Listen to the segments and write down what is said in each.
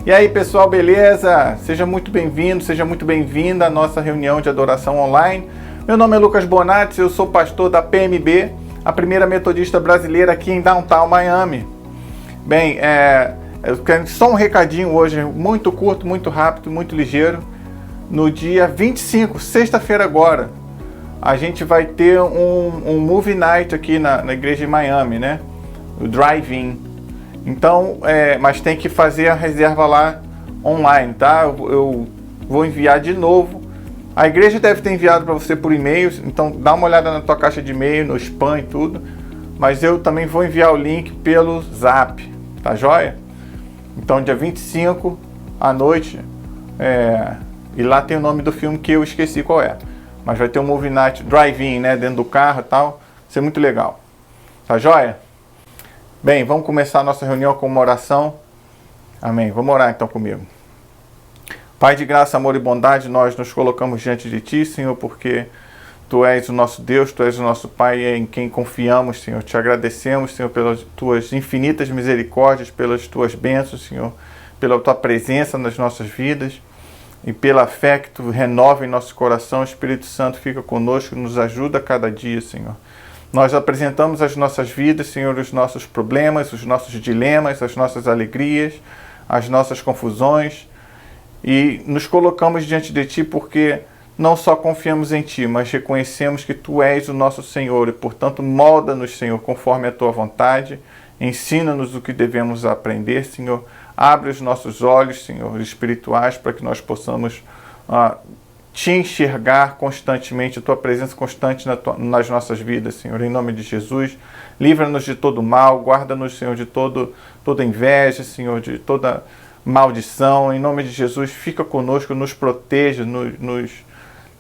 E aí pessoal, beleza? Seja muito bem-vindo, seja muito bem-vinda à nossa reunião de adoração online. Meu nome é Lucas Bonatti, eu sou pastor da PMB, a primeira metodista brasileira aqui em Downtown, Miami. Bem, eu quero só um recadinho hoje, muito curto, muito rápido, muito ligeiro. No dia 25, sexta-feira agora, a gente vai ter um movie night aqui na igreja de Miami, né? O drive-in. Então, mas tem que fazer a reserva lá online, tá? Eu vou enviar de novo. A igreja deve ter enviado para você por e-mail, então dá uma olhada na tua caixa de e-mail, no spam e tudo. Mas eu também vou enviar o link pelo Zap, tá joia? Então, dia 25 à noite, e lá tem o nome do filme que eu esqueci qual é. Mas vai ter um movie night drive-in, né? Dentro do carro e tal. Vai ser muito legal. Tá joia? Bem, vamos começar a nossa reunião com uma oração. Amém. Vamos orar então comigo. Pai de graça, amor e bondade, nós nos colocamos diante de Ti, Senhor, porque Tu és o nosso Deus, Tu és o nosso Pai em quem confiamos, Senhor. Te agradecemos, Senhor, pelas Tuas infinitas misericórdias, pelas Tuas bênçãos, Senhor, pela Tua presença nas nossas vidas e pela fé que Tu renova em nosso coração. O Espírito Santo fica conosco, nos ajuda a cada dia, Senhor. Nós apresentamos as nossas vidas, Senhor, os nossos problemas, os nossos dilemas, as nossas alegrias, as nossas confusões e nos colocamos diante de Ti porque não só confiamos em Ti, mas reconhecemos que Tu és o nosso Senhor e, portanto, molda-nos, Senhor, conforme a Tua vontade, ensina-nos o que devemos aprender, Senhor, abre os nossos olhos, Senhor, espirituais para que nós possamos Te enxergar constantemente, a Tua presença constante nas nossas vidas, Senhor, em nome de Jesus. Livra-nos de todo mal, guarda-nos, Senhor, de toda inveja, Senhor, de toda maldição. Em nome de Jesus, fica conosco, nos proteja, nos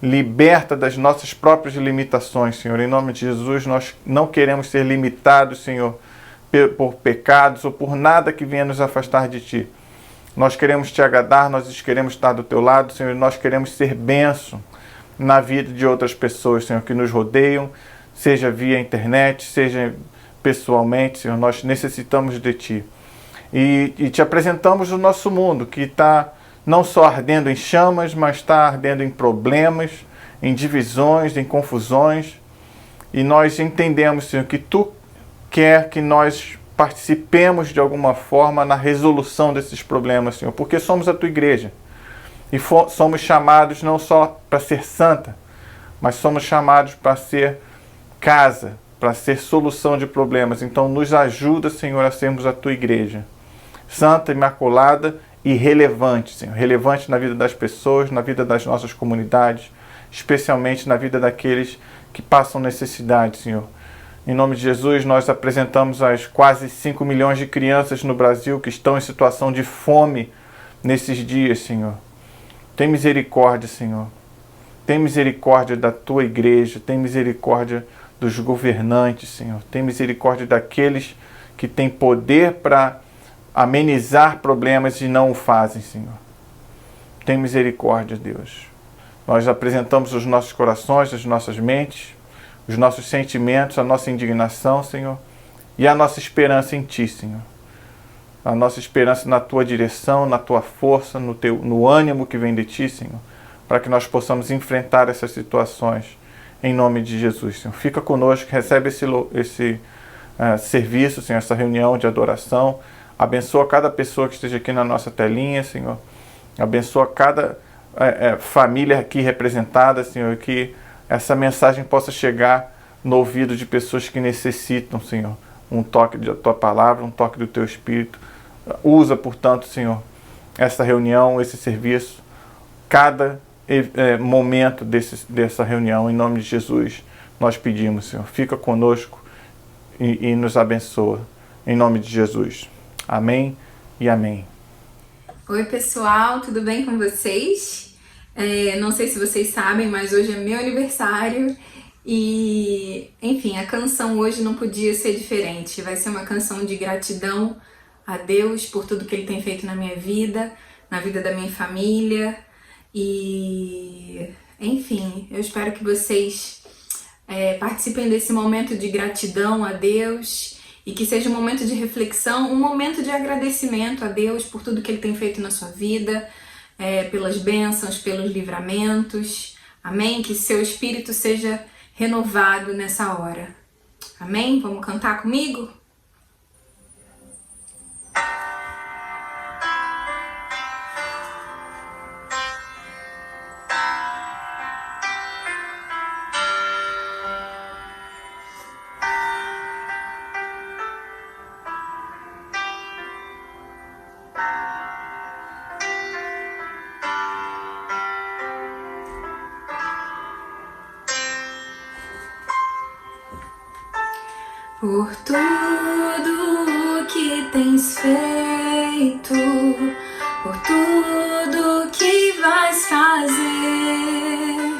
liberta das nossas próprias limitações, Senhor. Em nome de Jesus, nós não queremos ser limitados, Senhor, por pecados ou por nada que venha nos afastar de Ti. Nós queremos Te agradar, nós queremos estar do Teu lado, Senhor, nós queremos ser bênção na vida de outras pessoas, Senhor, que nos rodeiam, seja via internet, seja pessoalmente, Senhor, nós necessitamos de Ti. E Te apresentamos o nosso mundo, que está não só ardendo em chamas, mas está ardendo em problemas, em divisões, em confusões, e nós entendemos, Senhor, que Tu quer que nós participemos de alguma forma na resolução desses problemas, Senhor, porque somos a Tua igreja e somos chamados não só para ser santa, mas somos chamados para ser casa, para ser solução de problemas. Então nos ajuda, Senhor, a sermos a Tua igreja, santa, imaculada e relevante, Senhor, relevante na vida das pessoas, na vida das nossas comunidades, especialmente na vida daqueles que passam necessidade, Senhor. Em nome de Jesus, nós apresentamos as quase 5 milhões de crianças no Brasil que estão em situação de fome nesses dias, Senhor. Tem misericórdia, Senhor. Tem misericórdia da Tua igreja. Tem misericórdia dos governantes, Senhor. Tem misericórdia daqueles que têm poder para amenizar problemas e não o fazem, Senhor. Tem misericórdia, Deus. Nós apresentamos os nossos corações, as nossas mentes, os nossos sentimentos, a nossa indignação, Senhor, e a nossa esperança em Ti, Senhor. A nossa esperança na Tua direção, na Tua força, no ânimo que vem de Ti, Senhor, para que nós possamos enfrentar essas situações, em nome de Jesus, Senhor. Fica conosco, recebe esse serviço, Senhor, essa reunião de adoração. Abençoa cada pessoa que esteja aqui na nossa telinha, Senhor. Abençoa cada família aqui representada, Senhor, que essa mensagem possa chegar no ouvido de pessoas que necessitam, Senhor, um toque da Tua palavra, um toque do Teu Espírito. Usa, portanto, Senhor, essa reunião, esse serviço, cada momento dessa reunião, em nome de Jesus, nós pedimos, Senhor, fica conosco e nos abençoa, em nome de Jesus. Amém e amém. Oi, pessoal, tudo bem com vocês? Não sei se vocês sabem, mas hoje é meu aniversário e, enfim, a canção hoje não podia ser diferente. Vai ser uma canção de gratidão a Deus por tudo que Ele tem feito na minha vida, na vida da minha família e, enfim, eu espero que vocês participem desse momento de gratidão a Deus e que seja um momento de reflexão, um momento de agradecimento a Deus por tudo que Ele tem feito na sua vida, pelas bênçãos, pelos livramentos. Amém? Que seu espírito seja renovado nessa hora. Amém? Vamos cantar comigo? Por tudo que tens feito, por tudo que vais fazer,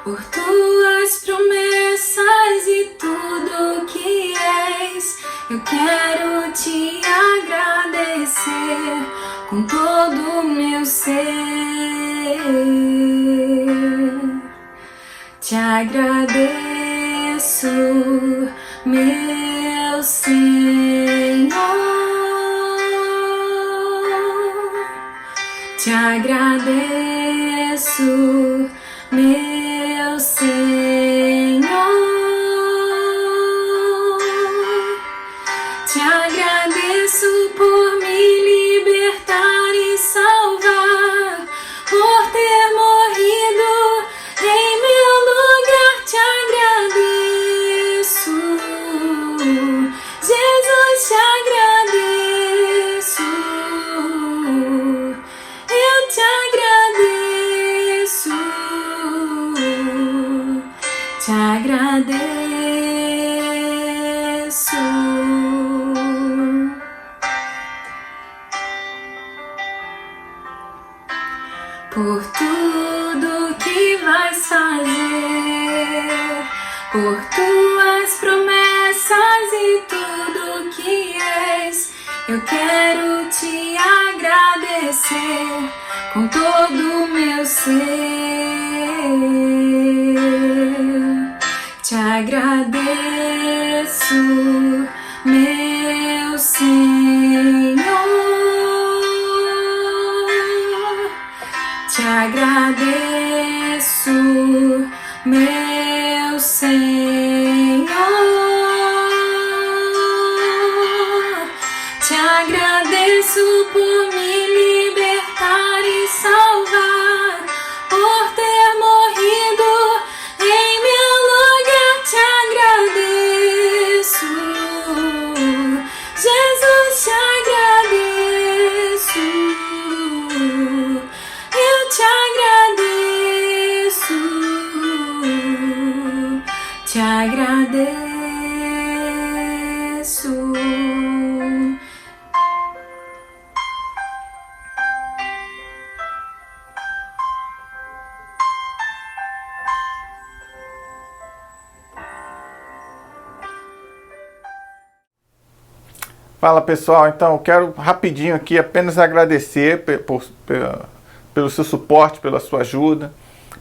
por tuas promessas e tudo que és, eu quero te agradecer com todo o meu ser. Te agradeço, meu Senhor, te agradeço, meu Senhor, te agradeço por me libertar e salvar, por ter morrido em meu lugar, te agradeço. Jesus, te agradeço, eu te agradeço, te agradeço. Por tudo que vais fazer, por tuas promessas e tudo que és, eu quero te agradecer com todo o meu ser. Te agradeço, meu Senhor, te agradeço, meu Senhor, te agradeço por me libertar e salvar, por ter morrido em meu lugar, te agradeço. Jesus, te agradeço, eu te agradeço, te agradeço. Fala pessoal, então eu quero rapidinho aqui apenas agradecer pelo seu suporte, pela sua ajuda,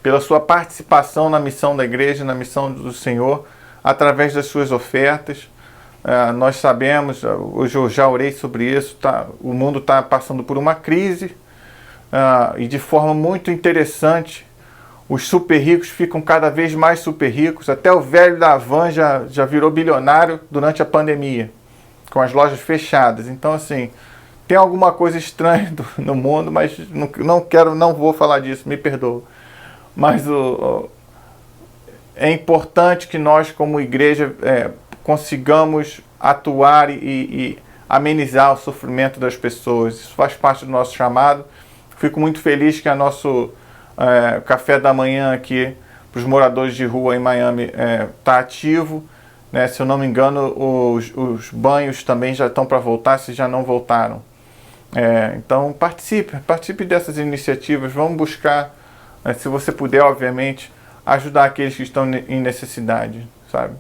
pela sua participação na missão da igreja, na missão do Senhor, através das suas ofertas. Nós sabemos, hoje eu já orei sobre isso, o mundo está passando por uma crise e de forma muito interessante, os super ricos ficam cada vez mais super ricos, até o velho da Havan já virou bilionário durante a pandemia, com as lojas fechadas. Então assim, tem alguma coisa estranha no mundo, mas não vou falar disso, me perdoa. Mas é importante que nós como igreja consigamos atuar e amenizar o sofrimento das pessoas. Isso faz parte do nosso chamado. Fico muito feliz que o nosso café da manhã aqui para os moradores de rua em Miami está ativo. Né? Se eu não me engano, os banhos também já estão para voltar, se já não voltaram. Então participe dessas iniciativas. Vamos buscar, se você puder, obviamente, ajudar aqueles que estão em necessidade, sabe?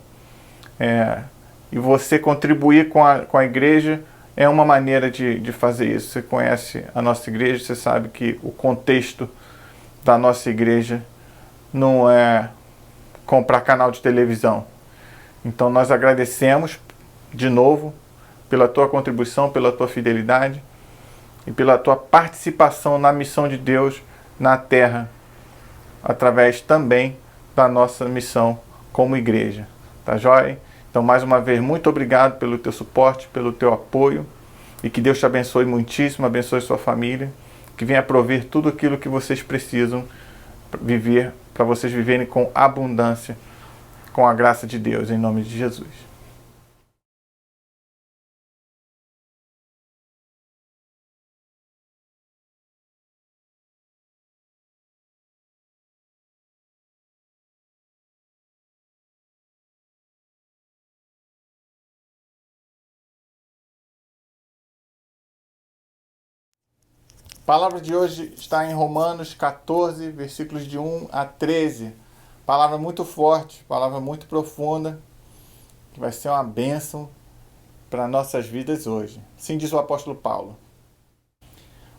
E você contribuir com a igreja é uma maneira de fazer isso. Você conhece a nossa igreja, você sabe que o contexto da nossa igreja não é comprar canal de televisão. Então nós agradecemos de novo, pela tua contribuição, pela tua fidelidade e pela tua participação na missão de Deus na terra, através também da nossa missão como igreja. Tá joia? Então, mais uma vez, muito obrigado pelo teu suporte, pelo teu apoio, e que Deus te abençoe muitíssimo, abençoe sua família, que venha prover tudo aquilo que vocês precisam viver, para vocês viverem com abundância, com a graça de Deus, em nome de Jesus. A palavra de hoje está em Romanos 14, versículos de 1 a 13. Palavra muito forte, palavra muito profunda, que vai ser uma bênção para nossas vidas hoje. Assim diz o apóstolo Paulo.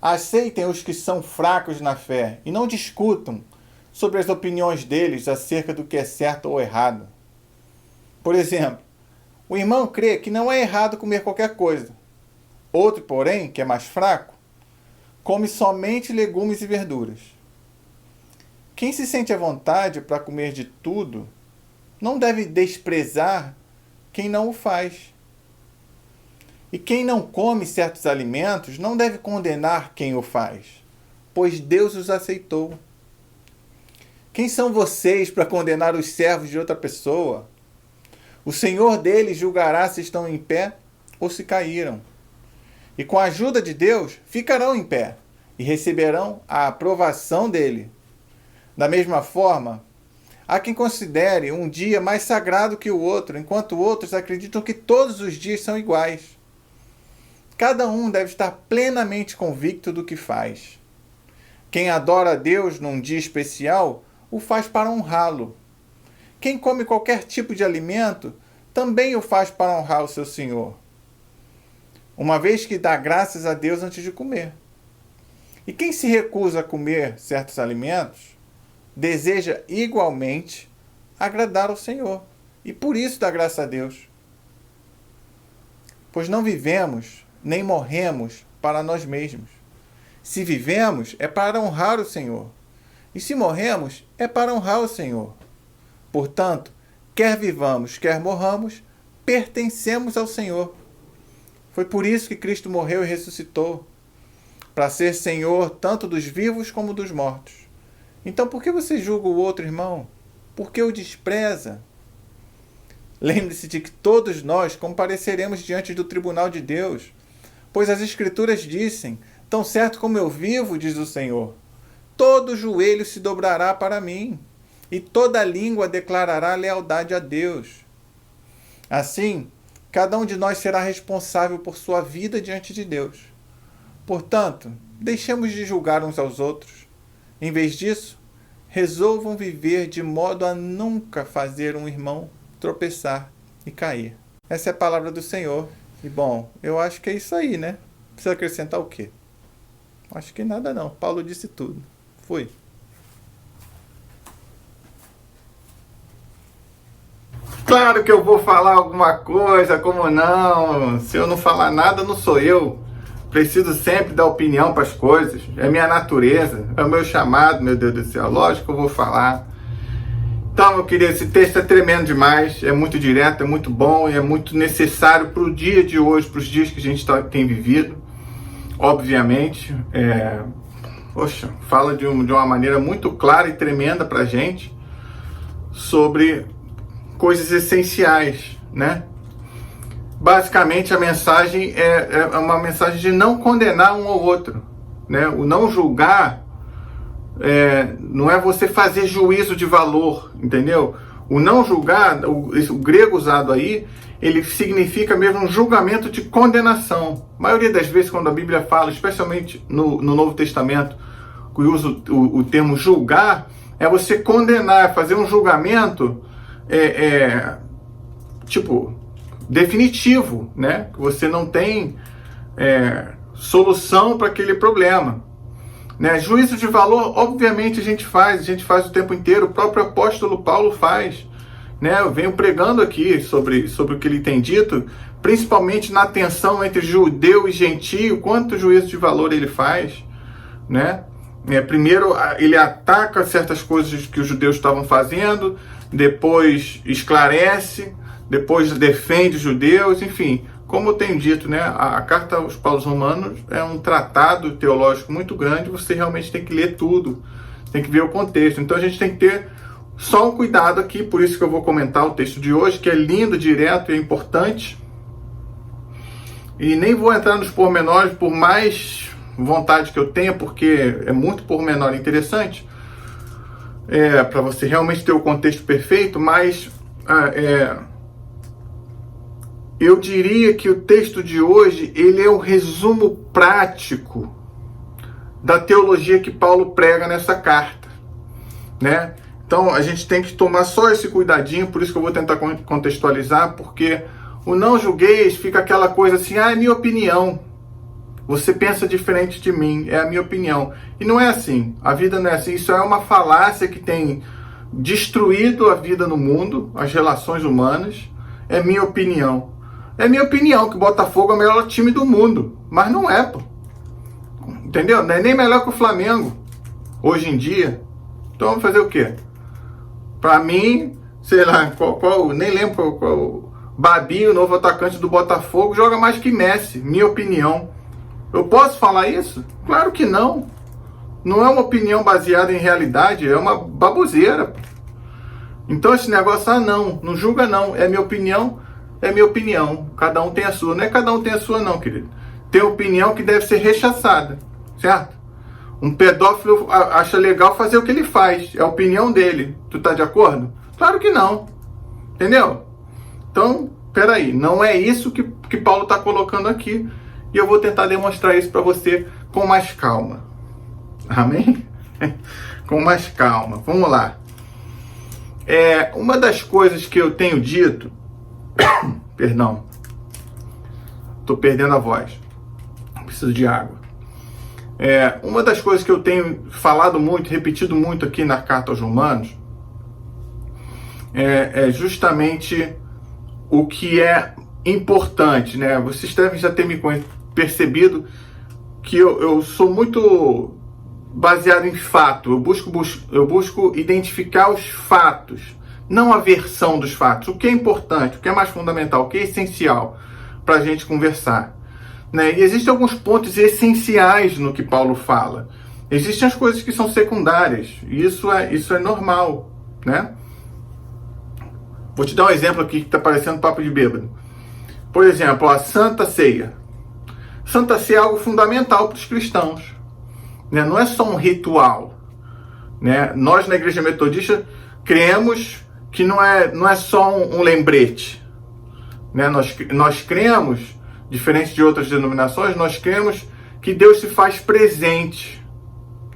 Aceitem os que são fracos na fé e não discutam sobre as opiniões deles acerca do que é certo ou errado. Por exemplo, o irmão crê que não é errado comer qualquer coisa. Outro, porém, que é mais fraco, come somente legumes e verduras. Quem se sente à vontade para comer de tudo, não deve desprezar quem não o faz. E quem não come certos alimentos, não deve condenar quem o faz, pois Deus os aceitou. Quem são vocês para condenar os servos de outra pessoa? O Senhor deles julgará se estão em pé ou se caíram. E com a ajuda de Deus, ficarão em pé e receberão a aprovação dele. Da mesma forma, há quem considere um dia mais sagrado que o outro, enquanto outros acreditam que todos os dias são iguais. Cada um deve estar plenamente convicto do que faz. Quem adora a Deus num dia especial, o faz para honrá-lo. Quem come qualquer tipo de alimento, também o faz para honrar o seu Senhor, uma vez que dá graças a Deus antes de comer. E quem se recusa a comer certos alimentos, deseja igualmente agradar ao Senhor, e por isso dá graças a Deus. Pois não vivemos, nem morremos para nós mesmos. Se vivemos, é para honrar o Senhor. E se morremos, é para honrar o Senhor. Portanto, quer vivamos, quer morramos, pertencemos ao Senhor. Foi por isso que Cristo morreu e ressuscitou, para ser Senhor tanto dos vivos como dos mortos. Então, por que você julga o outro irmão? Por que o despreza? Lembre-se de que todos nós compareceremos diante do tribunal de Deus, pois as Escrituras dizem, tão certo como eu vivo, diz o Senhor, todo joelho se dobrará para mim, e toda língua declarará lealdade a Deus. Assim, cada um de nós será responsável por sua vida diante de Deus. Portanto, deixemos de julgar uns aos outros. Em vez disso, resolvam viver de modo a nunca fazer um irmão tropeçar e cair. Essa é a palavra do Senhor. E bom, eu acho que é isso aí, né? Precisa acrescentar o quê? Acho que nada não. Paulo disse tudo. Fui. Claro que eu vou falar alguma coisa, como não? Se eu não falar nada, não sou eu. Preciso sempre dar opinião para as coisas. É minha natureza, é o meu chamado, meu Deus do céu. Lógico que eu vou falar. Então, meu querido, esse texto é tremendo demais. É muito direto, é muito bom e é muito necessário para o dia de hoje, para os dias que a gente tem vivido. Obviamente, fala de uma maneira muito clara e tremenda para a gente sobre coisas essenciais, né? Basicamente, a mensagem é uma mensagem de não condenar um ao outro, né? O não julgar não é você fazer juízo de valor, entendeu? O não julgar, o grego usado aí, ele significa mesmo um julgamento de condenação. A maioria das vezes, quando a Bíblia fala, especialmente no Novo Testamento, que usa o termo julgar, é você condenar, é fazer um julgamento definitivo, né? Que você não tem solução para aquele problema, né? Juízo de valor, obviamente, a gente faz o tempo inteiro. O próprio apóstolo Paulo faz, né? Eu venho pregando aqui sobre o que ele tem dito, principalmente na tensão entre judeu e gentio, quanto juízo de valor ele faz, né? Primeiro ele ataca certas coisas que os judeus estavam fazendo, depois esclarece, depois defende os judeus, enfim, como eu tenho dito, né, a carta aos Paulos Romanos é um tratado teológico muito grande, você realmente tem que ler tudo, tem que ver o contexto. Então a gente tem que ter só um cuidado aqui, por isso que eu vou comentar o texto de hoje, que é lindo, direto e é importante. E nem vou entrar nos pormenores, por mais vontade que eu tenha, porque é muito pormenor interessante, para você realmente ter o contexto perfeito, mas eu diria que o texto de hoje, ele é um resumo prático da teologia que Paulo prega nessa carta, né? Então a gente tem que tomar só esse cuidadinho, por isso que eu vou tentar contextualizar, porque o não julgueis fica aquela coisa assim, é minha opinião, você pensa diferente de mim, é a minha opinião. E não é assim, a vida não é assim, isso é uma falácia que tem destruído a vida no mundo, as relações humanas, é minha opinião. É minha opinião que o Botafogo é o melhor time do mundo, mas não é, pô. Entendeu? Não é nem melhor que o Flamengo, hoje em dia. Então vamos fazer o quê? Pra mim, sei lá, nem lembro qual Babi, o novo atacante do Botafogo, joga mais que Messi, minha opinião. Eu posso falar isso? Claro que não. Não é uma opinião baseada em realidade, é uma baboseira. Então esse negócio, não julga não, é minha opinião, cada um tem a sua. Não é cada um tem a sua não, querido. Tem opinião que deve ser rechaçada, certo? Um pedófilo acha legal fazer o que ele faz, é a opinião dele. Tu tá de acordo? Claro que não, entendeu? Então, peraí, não é isso que Paulo está colocando aqui. E eu vou tentar demonstrar isso para você com mais calma. Amém? Com mais calma. Vamos lá. Uma das coisas que eu tenho dito... Perdão. Estou perdendo a voz. Preciso de água. Uma das coisas que eu tenho falado muito, repetido muito aqui na Carta aos Romanos, é justamente o que é importante, né? Vocês devem já ter me percebido que eu sou muito baseado em fato. Eu busco identificar os fatos, não a versão dos fatos. O que é importante, o que é mais fundamental, o que é essencial para a gente conversar, né? E existem alguns pontos essenciais no que Paulo fala. Existem as coisas que são secundárias. E isso é normal, né? Vou te dar um exemplo aqui que está parecendo papo de bêbado. Por exemplo, a Santa Ceia. Santa Ceia é algo fundamental para os cristãos, né? Não é só um ritual, né? Nós na Igreja Metodista cremos que não é só um lembrete, né? Nós cremos, diferente de outras denominações, nós cremos que Deus se faz presente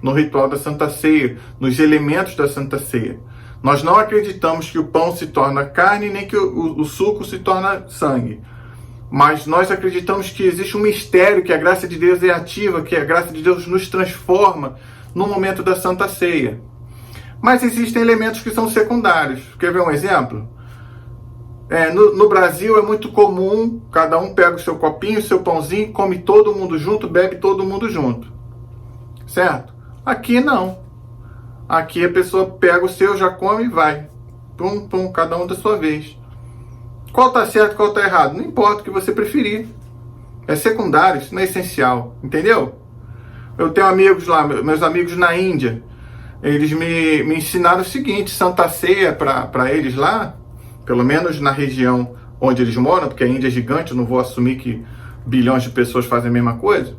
no ritual da Santa Ceia, nos elementos da Santa Ceia. Nós não acreditamos que o pão se torna carne, nem que o suco se torna sangue. Mas nós acreditamos que existe um mistério, que a graça de Deus é ativa, que a graça de Deus nos transforma no momento da Santa Ceia. Mas existem elementos que são secundários. Quer ver um exemplo? No Brasil é muito comum, cada um pega o seu copinho, o seu pãozinho, come todo mundo junto, bebe todo mundo junto. Certo? Aqui não. Aqui a pessoa pega o seu, já come e vai. Pum, pum, cada um da sua vez. Qual está certo, qual está errado? Não importa, o que você preferir. É secundário, isso não é essencial. Entendeu? Eu tenho amigos lá, meus amigos na Índia. Eles me ensinaram o seguinte: Santa Ceia para eles lá, pelo menos na região onde eles moram, porque a Índia é gigante, eu não vou assumir que bilhões de pessoas fazem a mesma coisa.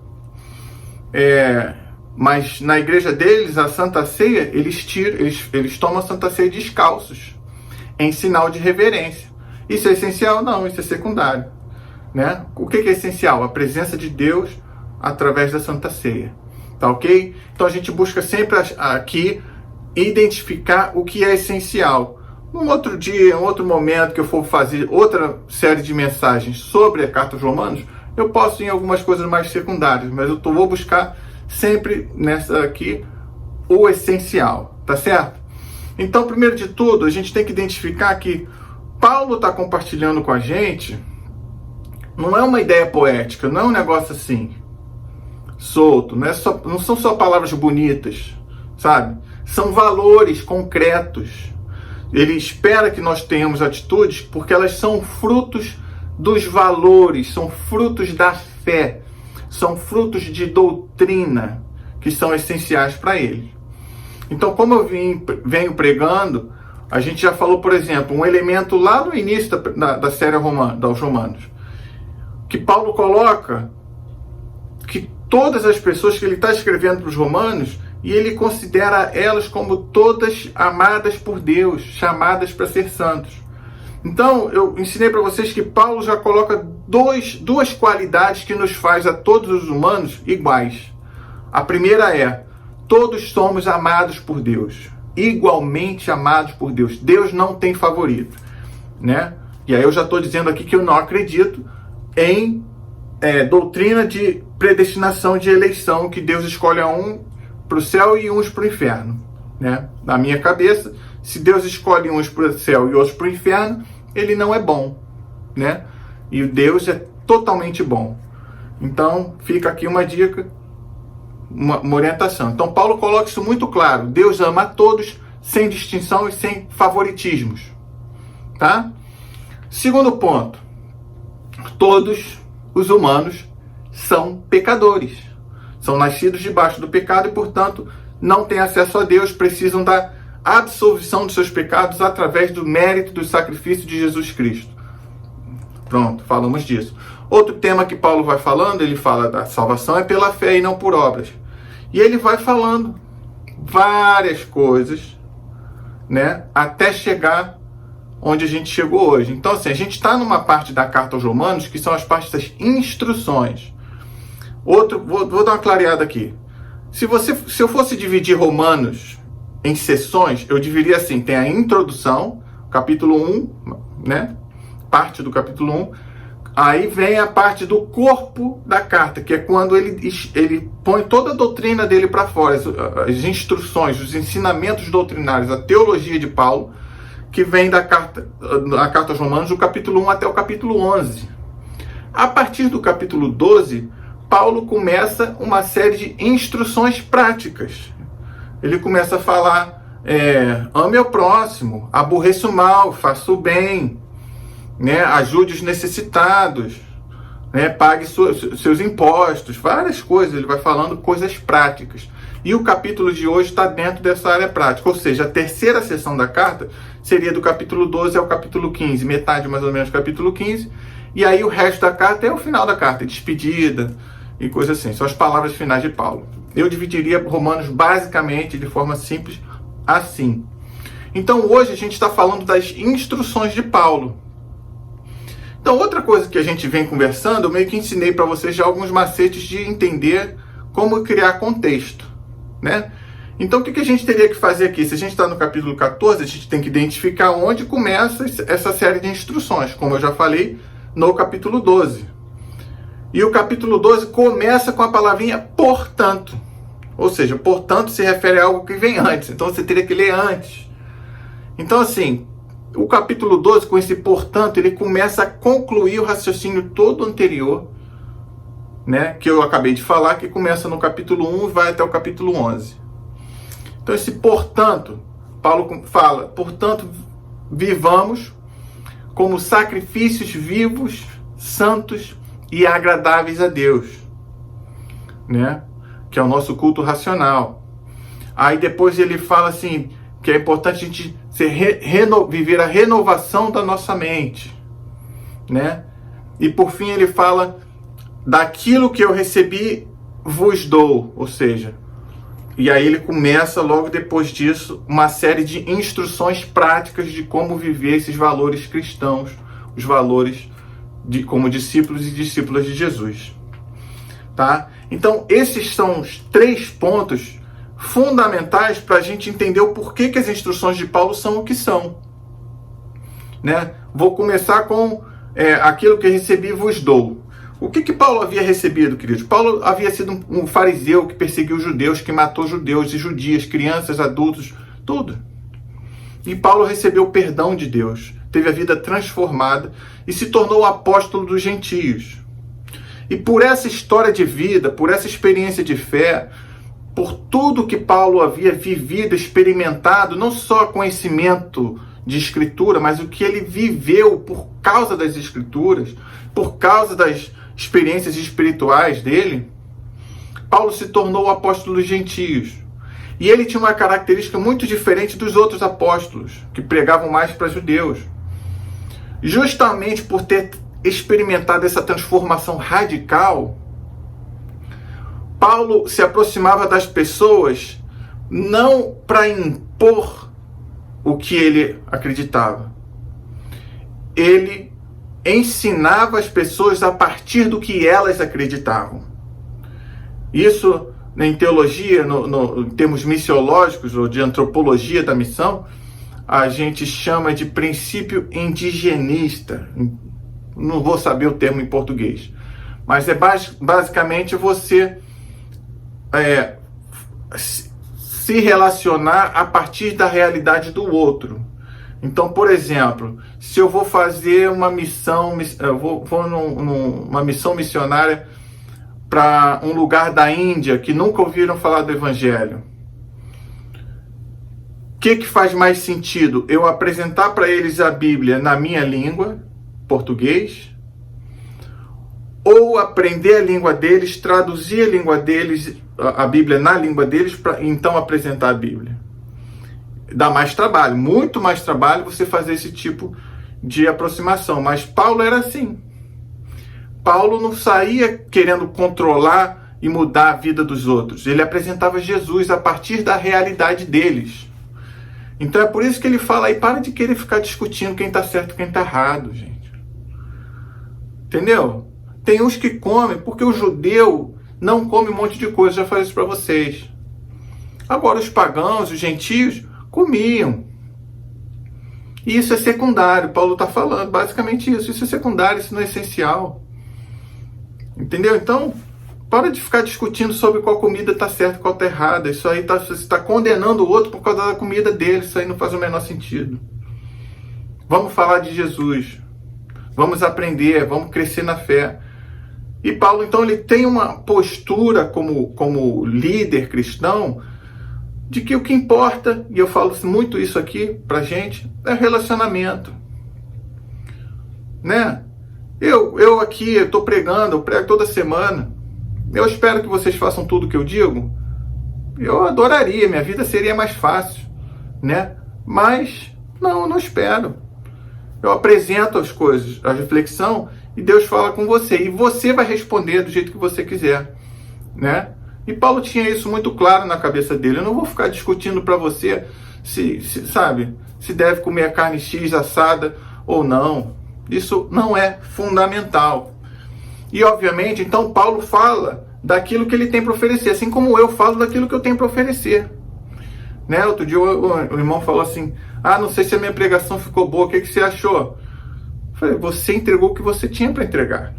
Mas na igreja deles, a Santa Ceia, eles tomam a Santa Ceia descalços, em sinal de reverência. Isso é essencial? Não, isso é secundário, né? O que é essencial? A presença de Deus através da Santa Ceia. Tá ok? Então a gente busca sempre aqui identificar o que é essencial. Um outro dia, um outro momento que eu for fazer outra série de mensagens sobre a Carta aos Romanos, eu posso ir em algumas coisas mais secundárias, mas eu vou buscar sempre nessa aqui o essencial, tá certo? Então, primeiro de tudo, a gente tem que identificar que Paulo está compartilhando com a gente, não é uma ideia poética, não é um negócio assim, solto, não são só palavras bonitas, sabe? São valores concretos. Ele espera que nós tenhamos atitudes porque elas são frutos dos valores, são frutos da fé, são frutos de doutrina que são essenciais para ele. Então, como eu venho pregando, a gente já falou, por exemplo, um elemento lá no início da série dos Romanos, que Paulo coloca que todas as pessoas que ele está escrevendo para os romanos, e ele considera elas como todas amadas por Deus, chamadas para ser santos. Então, eu ensinei para vocês que Paulo já coloca duas qualidades que nos faz a todos os humanos iguais. A primeira é, todos somos amados por Deus, igualmente amados por Deus. Deus não tem favorito, né? E aí eu já estou dizendo aqui que eu não acredito em doutrina de predestinação de eleição, que Deus escolhe um para o céu e uns para o inferno, né? Na minha cabeça, se Deus escolhe uns para o céu e outros para o inferno, ele não é bom, né? E Deus é totalmente bom. Então, fica aqui uma dica, uma orientação. Então, Paulo coloca isso muito claro. Deus ama a todos, sem distinção e sem favoritismos, tá? Segundo ponto, todos os humanos são pecadores. São nascidos debaixo do pecado e, portanto, não têm acesso a Deus, precisam da absolvição dos seus pecados através do mérito do sacrifício de Jesus Cristo. Pronto, falamos disso. Outro tema que Paulo vai falando, ele fala da salvação é pela fé e não por obras. E ele vai falando várias coisas, né, até chegar onde a gente chegou hoje. Então, assim, a gente está numa parte da carta aos Romanos que são as partes das instruções. Vou dar uma clareada aqui. Se eu fosse dividir Romanos em seções, eu dividiria assim: tem a introdução, capítulo 1, né? Parte do capítulo 1. Aí vem a parte do corpo da carta, que é quando ele põe toda a doutrina dele para fora, as instruções, os ensinamentos doutrinários, a teologia de Paulo, que vem da carta aos Romanos, do capítulo 1 até o capítulo 11. A partir do capítulo 12, Paulo começa uma série de instruções práticas. Ele começa a falar, ame ao próximo, aborreça o mal, faça o bem, né? Ajude os necessitados, né? Pague seus impostos, várias coisas. Ele vai falando coisas práticas. E o capítulo de hoje está dentro dessa área prática, ou seja, a terceira seção da carta seria do capítulo 12 ao capítulo 15, metade mais ou menos do capítulo 15, e aí o resto da carta é o final da carta, despedida e coisas assim, são as palavras finais de Paulo. Eu dividiria Romanos basicamente, de forma simples, assim. Então hoje a gente está falando das instruções de Paulo. Então outra coisa que a gente vem conversando, eu meio que ensinei para vocês já alguns macetes de entender como criar contexto, né? Então o que a gente teria que fazer aqui? Se a gente está no capítulo 14, a gente tem que identificar onde começa essa série de instruções, como eu já falei no capítulo 12. E o capítulo 12 começa com a palavrinha portanto. Ou seja, portanto se refere a algo que vem antes. Então você teria que ler antes. Então assim, o capítulo 12 com esse portanto, ele começa a concluir o raciocínio todo anterior, né, que eu acabei de falar, que começa no capítulo 1 e vai até o capítulo 11. Então esse portanto, Paulo fala, portanto vivamos como sacrifícios vivos, santos e agradáveis a Deus, né? Que é o nosso culto racional. Aí depois ele fala assim, que é importante a gente viver a renovação da nossa mente, né? E por fim ele fala, daquilo que eu recebi vos dou, ou seja, e aí ele começa logo depois disso uma série de instruções práticas de como viver esses valores cristãos, os valores como discípulos e discípulas de Jesus, tá? Então esses são os 3 pontos fundamentais para a gente entender o porquê que as instruções de Paulo são o que são, né? Vou começar com aquilo que recebi vos dou. O que Paulo havia recebido, queridos? Paulo havia sido um fariseu que perseguiu os judeus, que matou judeus e judias, crianças, adultos, tudo. E Paulo recebeu o perdão de Deus, teve a vida transformada e se tornou o apóstolo dos gentios. E por essa história de vida, por essa experiência de fé, por tudo que Paulo havia vivido, experimentado, não só conhecimento de Escritura, mas o que ele viveu por causa das Escrituras, por causa das experiências espirituais dele, Paulo se tornou o apóstolo dos gentios. E ele tinha uma característica muito diferente dos outros apóstolos, que pregavam mais para judeus. Justamente por ter experimentado essa transformação radical, Paulo se aproximava das pessoas não para impor o que ele acreditava. Ele ensinava as pessoas a partir do que elas acreditavam. Isso, em teologia, em termos missiológicos ou de antropologia da missão, a gente chama de princípio indigenista. Não vou saber o termo em português. Mas é basicamente você se relacionar a partir da realidade do outro. Então, por exemplo, se eu vou fazer uma missão, eu vou numa missão missionária para um lugar da Índia que nunca ouviram falar do Evangelho. O que faz mais sentido? Eu apresentar para eles a Bíblia na minha língua, português, ou aprender a língua deles, traduzir a língua deles, a Bíblia na língua deles, para então apresentar a Bíblia? Dá mais trabalho, muito mais trabalho você fazer esse tipo de aproximação. Mas Paulo era assim. Paulo não saía querendo controlar e mudar a vida dos outros. Ele apresentava Jesus a partir da realidade deles. Então é por isso que ele fala aí, para de querer ficar discutindo quem está certo e quem está errado, gente. Entendeu? Tem uns que comem, porque o judeu não come um monte de coisa, já falei isso para vocês. Agora os pagãos, os gentios, comiam. E isso é secundário, Paulo está falando basicamente isso. Isso é secundário, isso não é essencial. Entendeu? Então, para de ficar discutindo sobre qual comida está certa e qual está errada. Isso aí você está condenando o outro por causa da comida dele. Isso aí não faz o menor sentido. Vamos falar de Jesus. Vamos aprender, vamos crescer na fé. E Paulo, então, ele tem uma postura como líder cristão de que o que importa, e eu falo muito isso aqui pra gente, é relacionamento. Né? Eu aqui, eu tô pregando, eu prego toda semana. Eu espero que vocês façam tudo o que eu digo. Eu adoraria, minha vida seria mais fácil, né? Mas não espero. Eu apresento as coisas, a reflexão, e Deus fala com você. E você vai responder do jeito que você quiser, né? E Paulo tinha isso muito claro na cabeça dele. Eu não vou ficar discutindo para você se deve comer a carne X assada ou não. Isso não é fundamental. E, obviamente, então, Paulo fala daquilo que ele tem para oferecer, assim como eu falo daquilo que eu tenho para oferecer. Né? Outro dia o irmão falou assim, não sei se a minha pregação ficou boa, o que você achou? Eu falei, você entregou o que você tinha para entregar.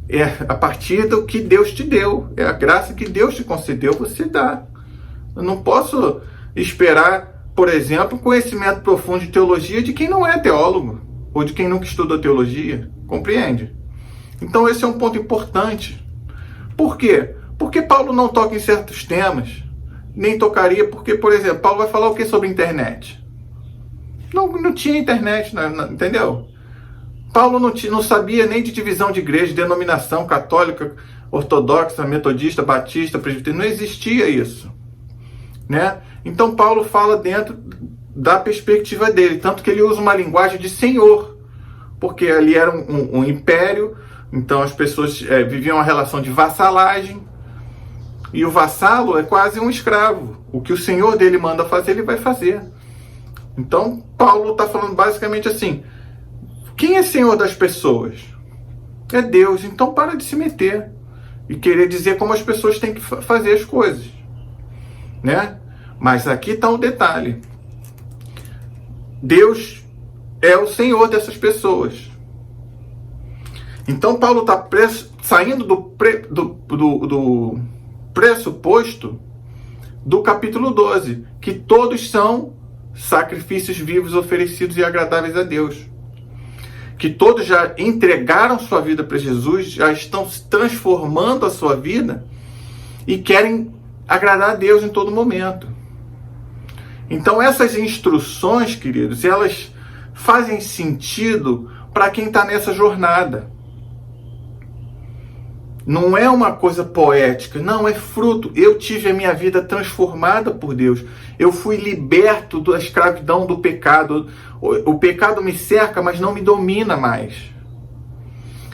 É a partir do que Deus te deu, é a graça que Deus te concedeu, você dá. Eu não posso esperar, por exemplo, conhecimento profundo de teologia de quem não é teólogo, ou de quem nunca estudou teologia, compreende? Então esse é um ponto importante. Por quê? Porque Paulo não toca em certos temas, nem tocaria, porque, por exemplo, Paulo vai falar o que sobre internet? Não tinha internet, entendeu? Paulo não sabia nem de divisão de igreja, de denominação católica, ortodoxa, metodista, batista, presbiteriana, não existia isso, né? Então Paulo fala dentro da perspectiva dele, tanto que ele usa uma linguagem de senhor, porque ali era um império, então as pessoas viviam uma relação de vassalagem, e o vassalo é quase um escravo. O que o senhor dele manda fazer, ele vai fazer. Então Paulo está falando basicamente assim, quem é senhor das pessoas? É Deus. Então para de se meter e querer dizer como as pessoas têm que fazer as coisas, né? Mas aqui está um detalhe. Deus é o senhor dessas pessoas. Então Paulo está saindo do pressuposto do capítulo 12, que todos são sacrifícios vivos oferecidos e agradáveis a Deus. Que todos já entregaram sua vida para Jesus, já estão transformando a sua vida e querem agradar a Deus em todo momento. Então essas instruções, queridos, elas fazem sentido para quem está nessa jornada. Não é uma coisa poética, não, é fruto. Eu tive a minha vida transformada por Deus. Eu fui liberto da escravidão do pecado. O pecado me cerca, mas não me domina mais.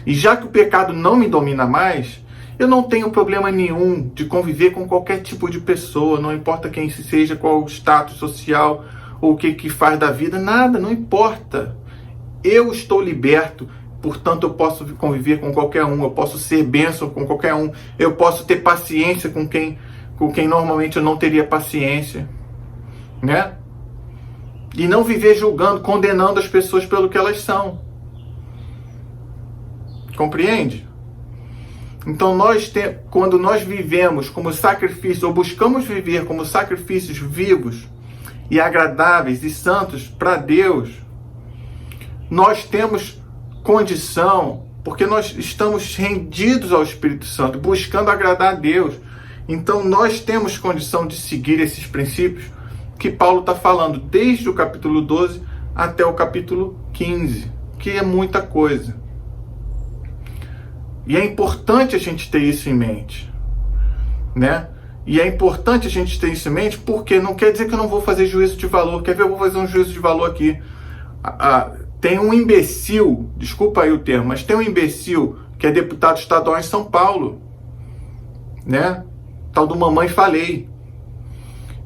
E já que o pecado não me domina mais, eu não tenho problema nenhum de conviver com qualquer tipo de pessoa, não importa quem seja, qual o status social, ou o que faz da vida, nada, não importa. Eu estou liberto. Portanto, eu posso conviver com qualquer um, eu posso ser bênção com qualquer um, eu posso ter paciência com quem normalmente eu não teria paciência, né? E não viver julgando, condenando as pessoas pelo que elas são. Compreende? Então, quando nós vivemos como sacrifício, ou buscamos viver como sacrifícios vivos e agradáveis e santos para Deus, nós temos condição, porque nós estamos rendidos ao Espírito Santo, buscando agradar a Deus. Então nós temos condição de seguir esses princípios que Paulo está falando, desde o capítulo 12 até o capítulo 15, que é muita coisa. E é importante a gente ter isso em mente, né? E é importante a gente ter isso em mente, porque não quer dizer que eu não vou fazer juízo de valor. Quer ver? Eu vou fazer um juízo de valor aqui. Tem um imbecil, desculpa aí o termo, mas tem um imbecil que é deputado estadual em São Paulo, né? Tal do Mamãe Falei.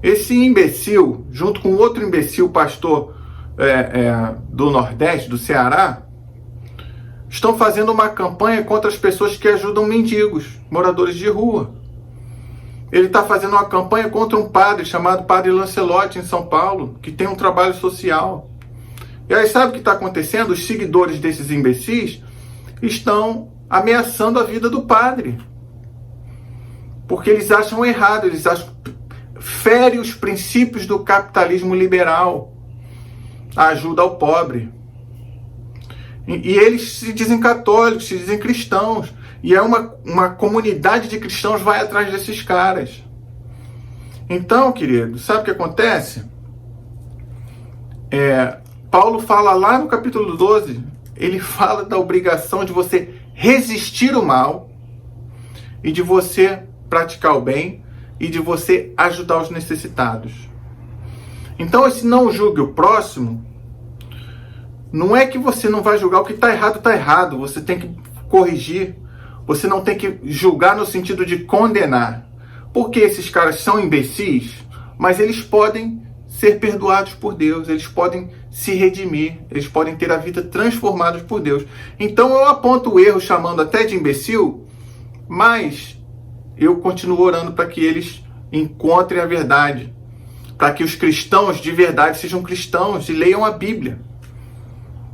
Esse imbecil, junto com outro imbecil pastor do Nordeste, do Ceará, estão fazendo uma campanha contra as pessoas que ajudam mendigos, moradores de rua. Ele está fazendo uma campanha contra um padre chamado Padre Lancelotti em São Paulo, que tem um trabalho social. E aí sabe o que está acontecendo? Os seguidores desses imbecis estão ameaçando a vida do padre. Porque eles acham errado, eles acham fere os princípios do capitalismo liberal, a ajuda ao pobre. E eles se dizem católicos, se dizem cristãos. E é uma comunidade de cristãos vai atrás desses caras. Então, querido, sabe o que acontece? Paulo fala lá no capítulo 12, ele fala da obrigação de você resistir o mal e de você praticar o bem e de você ajudar os necessitados. Então, esse não julgue o próximo, não é que você não vai julgar o que está errado, você tem que corrigir, você não tem que julgar no sentido de condenar, porque esses caras são imbecis, mas eles podem ser perdoados por Deus, eles podem se redimir, eles podem ter a vida transformada por Deus. Então eu aponto o erro chamando até de imbecil, mas eu continuo orando para que eles encontrem a verdade, para que os cristãos de verdade sejam cristãos e leiam a Bíblia.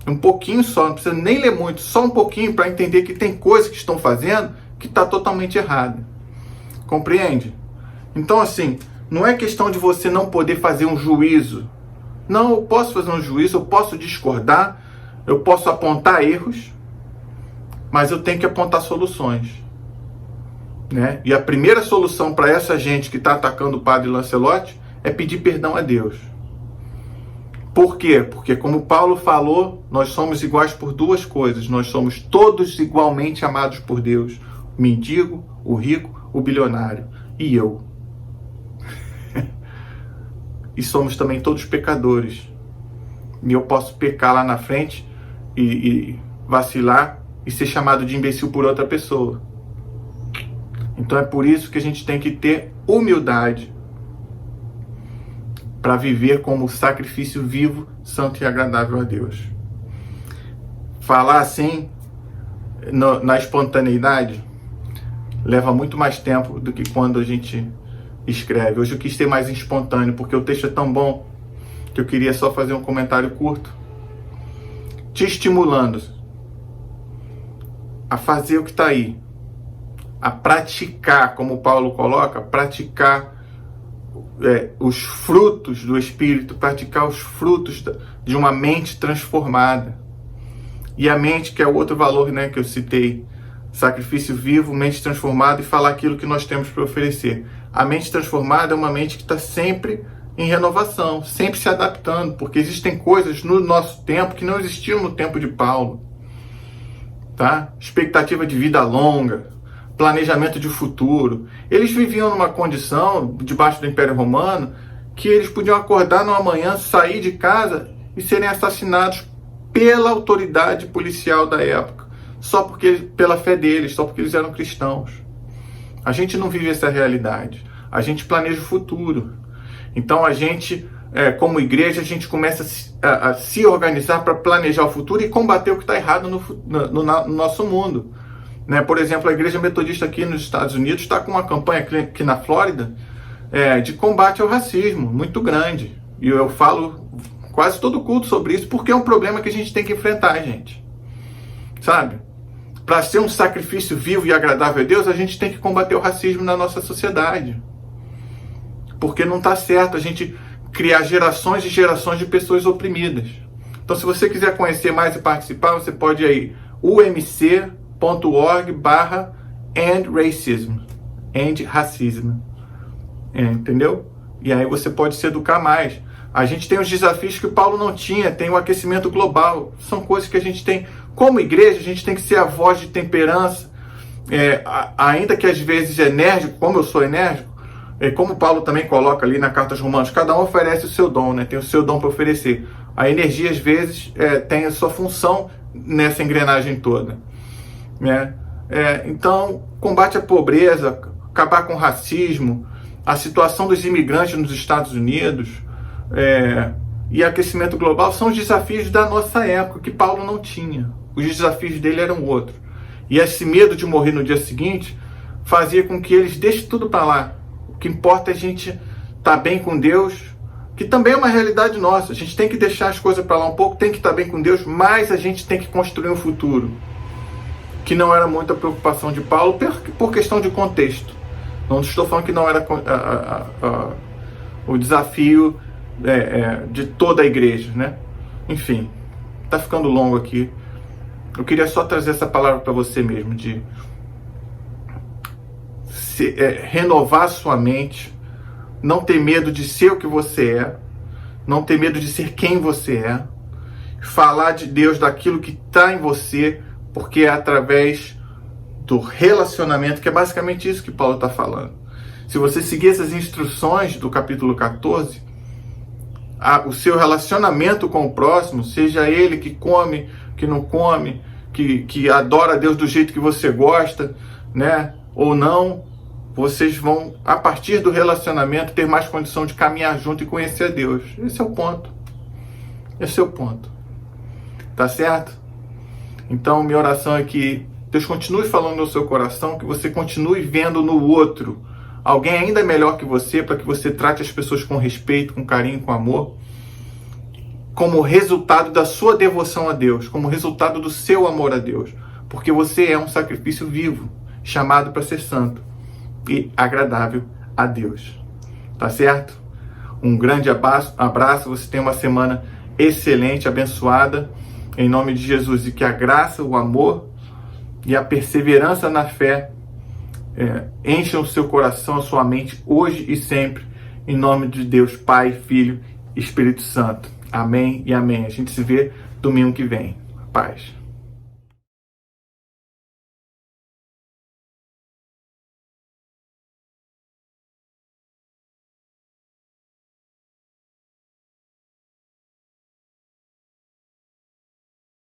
Um pouquinho só, não precisa nem ler muito, só um pouquinho para entender que tem coisas que estão fazendo que está totalmente errada. Compreende? Então assim, não é questão de você não poder fazer um juízo. Não, eu posso fazer um juízo, eu posso discordar, eu posso apontar erros, mas eu tenho que apontar soluções, né? E a primeira solução para essa gente que está atacando o padre Lancelotti é pedir perdão a Deus. Por quê? Porque como Paulo falou, nós somos iguais por duas coisas. Nós somos todos igualmente amados por Deus. O mendigo, o rico, o bilionário e eu. E somos também todos pecadores. E eu posso pecar lá na frente e vacilar e ser chamado de imbecil por outra pessoa. Então é por isso que a gente tem que ter humildade para viver como sacrifício vivo, santo e agradável a Deus. Falar assim, na espontaneidade, leva muito mais tempo do que quando a gente escreve. Hoje eu quis ser mais espontâneo, porque o texto é tão bom que eu queria só fazer um comentário curto, te estimulando a fazer o que está aí, a praticar, como Paulo coloca, praticar os frutos do Espírito, praticar os frutos de uma mente transformada. E a mente, que é o outro valor, né, que eu citei, sacrifício vivo, mente transformada, e falar aquilo que nós temos para oferecer. A mente transformada é uma mente que está sempre em renovação, sempre se adaptando, porque existem coisas no nosso tempo que não existiam no tempo de Paulo. Tá? Expectativa de vida longa, planejamento de futuro. Eles viviam numa condição, debaixo do Império Romano, que eles podiam acordar numa manhã, sair de casa e serem assassinados pela autoridade policial da época, só porque, pela fé deles, só porque eles eram cristãos. A gente não vive essa realidade. A gente planeja o futuro. Então a gente, como igreja, a gente começa a se organizar para planejar o futuro e combater o que está errado no nosso mundo. Né? Por exemplo, a Igreja Metodista aqui nos Estados Unidos está com uma campanha aqui na Flórida de combate ao racismo muito grande. E eu falo quase todo culto sobre isso, porque é um problema que a gente tem que enfrentar, gente. Sabe? Para ser um sacrifício vivo e agradável a Deus, a gente tem que combater o racismo na nossa sociedade. Porque não está certo a gente criar gerações e gerações de pessoas oprimidas. Então, se você quiser conhecer mais e participar, você pode ir aí, umc.org/end-racism, end racismo. Entendeu? E aí você pode se educar mais. A gente tem os desafios que o Paulo não tinha, tem o aquecimento global. São coisas que a gente tem. Como igreja, a gente tem que ser a voz de temperança, ainda que às vezes enérgico, como eu sou enérgico, como Paulo também coloca ali na carta aos Romanos, cada um oferece o seu dom, né? Tem o seu dom para oferecer. A energia, às vezes, tem a sua função nessa engrenagem toda. Né? Então, combate à pobreza, acabar com o racismo, a situação dos imigrantes nos Estados Unidos e aquecimento global são os desafios da nossa época, que Paulo não tinha. Os desafios dele eram outros. E esse medo de morrer no dia seguinte fazia com que eles deixem tudo para lá. O que importa é a gente estar bem com Deus, que também é uma realidade nossa. A gente tem que deixar as coisas para lá um pouco, tem que estar bem com Deus, mas a gente tem que construir um futuro. Que não era muita preocupação de Paulo por questão de contexto. Não estou falando que não era o desafio de toda a igreja, né? Enfim, está ficando longo aqui. Eu queria só trazer essa palavra para você mesmo, de renovar sua mente, não ter medo de ser o que você é, não ter medo de ser quem você é, falar de Deus, daquilo que está em você, porque é através do relacionamento, que é basicamente isso que Paulo está falando. Se você seguir essas instruções do capítulo 14, o seu relacionamento com o próximo, seja ele que come, que não come, que adora a Deus do jeito que você gosta, né, ou não, vocês vão, a partir do relacionamento, ter mais condição de caminhar junto e conhecer a Deus. Esse é o ponto. Esse é o ponto. Tá certo? Então, minha oração é que Deus continue falando no seu coração, que você continue vendo no outro alguém ainda melhor que você, para que você trate as pessoas com respeito, com carinho, com amor, como resultado da sua devoção a Deus, como resultado do seu amor a Deus, porque você é um sacrifício vivo, chamado para ser santo e agradável a Deus. Tá certo? Um grande abraço, você tem uma semana excelente, abençoada, em nome de Jesus, e que a graça, o amor e a perseverança na fé encham o seu coração, a sua mente, hoje e sempre, em nome de Deus, Pai, Filho e Espírito Santo. Amém e amém. A gente se vê domingo que vem. Paz.